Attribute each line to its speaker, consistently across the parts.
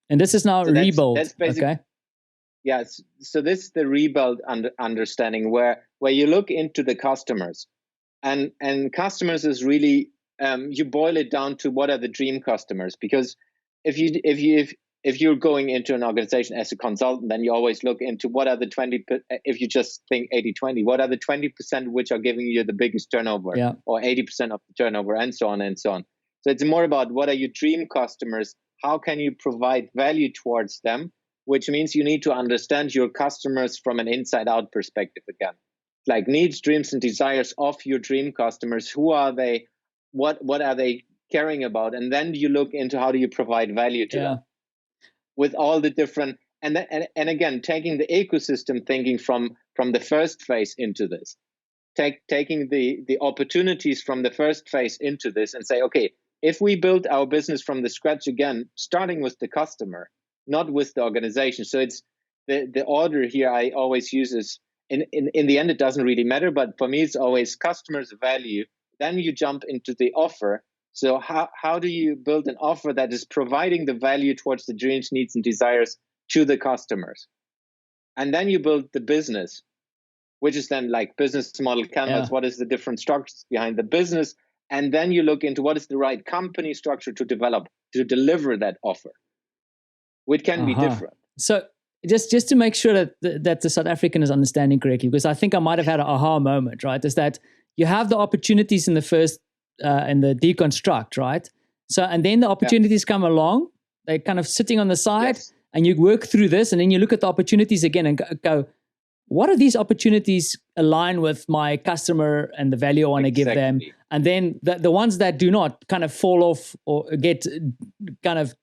Speaker 1: And this is now
Speaker 2: So
Speaker 1: rebuild.
Speaker 2: That's basically,
Speaker 1: okay.
Speaker 2: Yes. So this is the rebuild understanding where you look into the customers, and customers is really you boil it down to what are the dream customers. Because if you're going into an organization as a consultant, then you always look into what are the 20. If you just think 80-20, what are the 20% which are giving you the biggest turnover, or 80% of the turnover, and so on and so on. So it's more about what are your dream customers? How can you provide value towards them? Which means you need to understand your customers from an inside-out perspective again. Like needs, dreams, and desires of your dream customers. Who are they? What are they caring about? And then you look into how do you provide value to them with all the different, and again, taking the ecosystem thinking from the first phase into this. Taking the opportunities from the first phase into this and say, okay, if we build our business from the scratch again, starting with the customer, not with the organization. So it's the order here I always use is, in the end, it doesn't really matter, but for me, it's always customers value. Then you jump into the offer. So how do you build an offer that is providing the value towards the dreams, needs, and desires to the customers? And then you build the business, which is then like business model canvas. What is the different structures behind the business? And then you look into what is the right company structure to develop, to deliver that offer, which can be different.
Speaker 1: So just to make sure that the South African is understanding correctly, because I think I might have had an aha moment, right? Is that you have the opportunities in the first, in the deconstruct, right? So, and then the opportunities come along, they're kind of sitting on the side, and you work through this, and then you look at the opportunities again and go, what are these opportunities align with my customer and the value I want to give them? And then the ones that do not kind of fall off or get kind of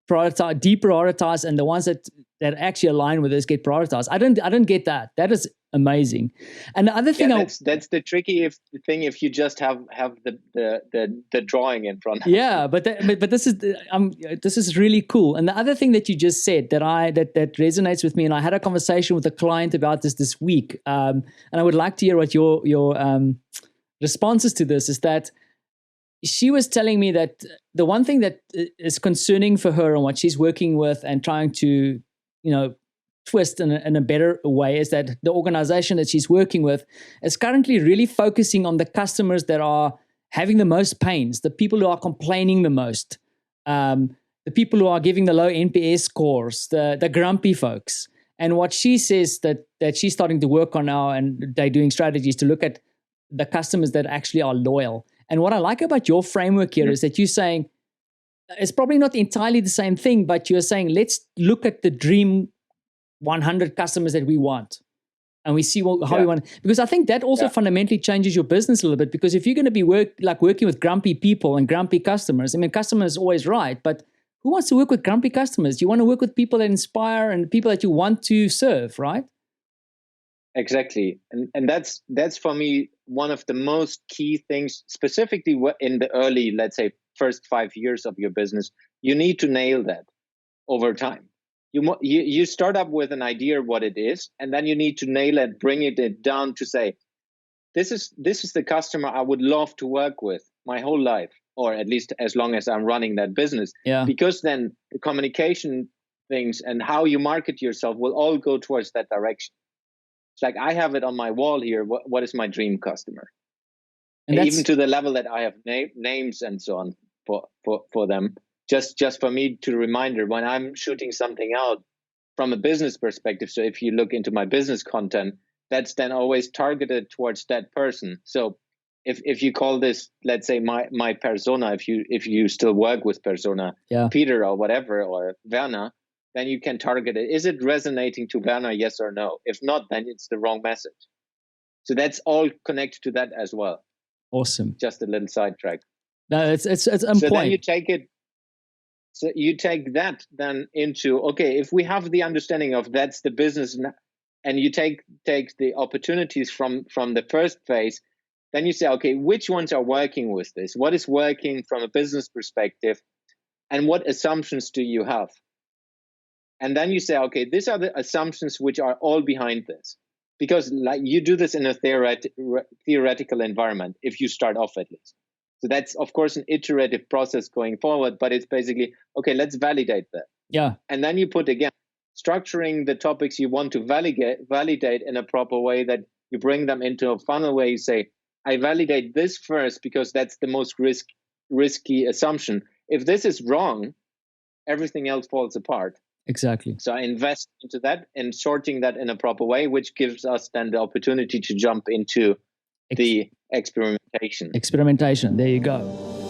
Speaker 1: deprioritized, and the ones that actually align with this get prioritized. I don't get that. That is amazing. And the other thing,
Speaker 2: that's the tricky thing if you just have the drawing in front.
Speaker 1: But this is really cool. And the other thing that you just said that resonates with me, and I had a conversation with a client about this week, and I would like to hear what your responses to this is. That she was telling me that the one thing that is concerning for her and what she's working with and trying to, twist in a better way is that the organization that she's working with is currently really focusing on the customers that are having the most pains, the people who are complaining the most, the people who are giving the low NPS scores, the grumpy folks. And what she says that she's starting to work on now, and they're doing strategies to look at the customers that actually are loyal. And what I like about your framework here is that you're saying it's probably not entirely the same thing, but you're saying let's look at the dream 100 customers that we want, and we see how we want. Because I think that also fundamentally changes your business a little bit. Because if you're going to be working with grumpy people and grumpy customers, I mean, customer is always right, but who wants to work with grumpy customers? You want to work with people that inspire and people that you want to serve, right?
Speaker 2: Exactly. And that's for me one of the most key things, specifically in the early, let's say, first 5 years of your business. You need to nail that over time. You start up with an idea of what it is, and then you need to nail it, bring it down to say, this is the customer I would love to work with my whole life, or at least as long as I'm running that business. Because then the communication things and how you market yourself will all go towards that direction. It's like I have it on my wall here. What is my dream customer? And even to the level that I have names and so on for them. Just for me to reminder when I'm shooting something out from a business perspective. So if you look into my business content, that's then always targeted towards that person. So if you call this, let's say my persona, if you still work with persona, Peter or whatever, or Werner, then you can target it. Is it resonating to Werner, yes or no? If not, then it's the wrong message. So that's all connected to that as well.
Speaker 1: Awesome.
Speaker 2: Just a little sidetrack.
Speaker 1: No, it's on point.
Speaker 2: Then you take it. So you take that then into, okay, if we have the understanding of that's the business, and you take the opportunities from the first phase, then you say, okay, which ones are working with this? What is working from a business perspective? And what assumptions do you have? And then you say, okay, these are the assumptions which are all behind this. Because like you do this in a theoretical environment, if you start off at least. So that's, of course, an iterative process going forward, but it's basically, okay, let's validate that.
Speaker 1: Yeah.
Speaker 2: And then you put, again, structuring the topics you want to validate in a proper way, that you bring them into a funnel where you say, I validate this first because that's the most risky assumption. If this is wrong, everything else falls apart.
Speaker 1: Exactly.
Speaker 2: So I invest into that and sorting that in a proper way, which gives us then the opportunity to jump into the experimentation.
Speaker 1: Experimentation. There you go.